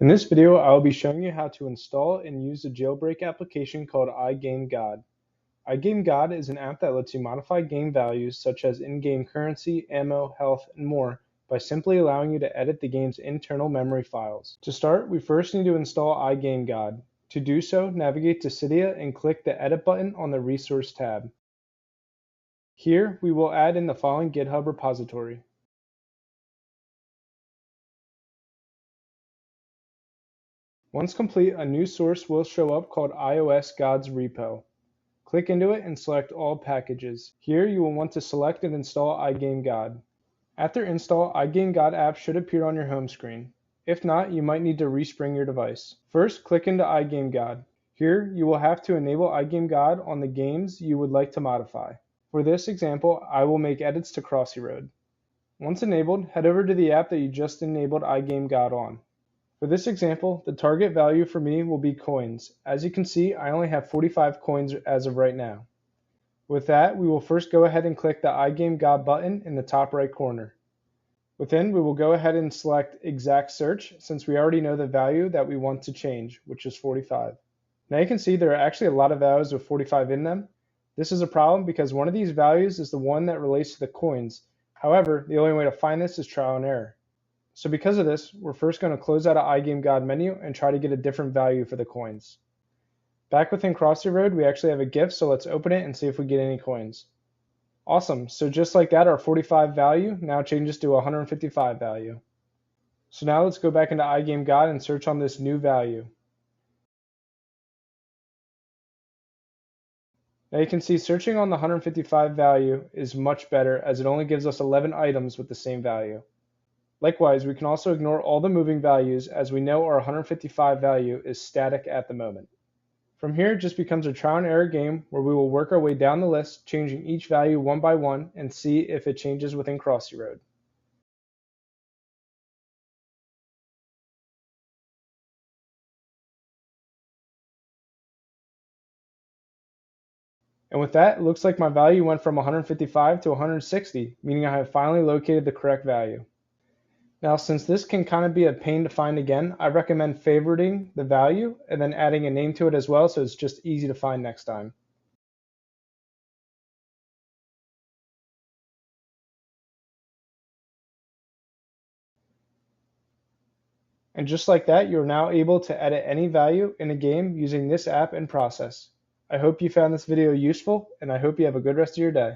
In this video, I will be showing you how to install and use a jailbreak application called iGameGod. iGameGod is an app that lets you modify game values such as in-game currency, ammo, health, and more by simply allowing you to edit the game's internal memory files. To start, we first need to install iGameGod. To do so, navigate to Cydia and click the Edit button on the Resource tab. Here, we will add in the following GitHub repository. Once complete, a new source will show up called iOS God's repo. Click into it and select all packages. Here you will want to select and install iGameGod. After install, iGameGod app should appear on your home screen. If not, you might need to respring your device. First, click into iGameGod. Here you will have to enable iGameGod on the games you would like to modify. For this example, I will make edits to Crossy Road. Once enabled, head over to the app that you just enabled iGameGod on. For this example, the target value for me will be coins. As you can see, I only have 45 coins as of right now. With that, we will first go ahead and click the iGameGod button in the top right corner. Within, we will go ahead and select exact search since we already know the value that we want to change, which is 45. Now you can see there are actually a lot of values with 45 in them. This is a problem because one of these values is the one that relates to the coins. However, the only way to find this is trial and error. So because of this, we're first going to close out of iGameGod menu and try to get a different value for the coins. Back within Crossy Road, we actually have a gift, so let's open it and see if we get any coins. Awesome, so just like that, our 45 value now changes to 155 value. So now let's go back into iGameGod and search on this new value. Now you can see searching on the 155 value is much better as it only gives us 11 items with the same value. Likewise, we can also ignore all the moving values as we know our 155 value is static at the moment. From here, it just becomes a trial and error game where we will work our way down the list, changing each value one by one and see if it changes within Crossy Road. And with that, it looks like my value went from 155 to 160, meaning I have finally located the correct value. Now, since this can kind of be a pain to find again, I recommend favoriting the value and then adding a name to it as well so it's just easy to find next time. And just like that, you're now able to edit any value in a game using this app and process. I hope you found this video useful, and I hope you have a good rest of your day.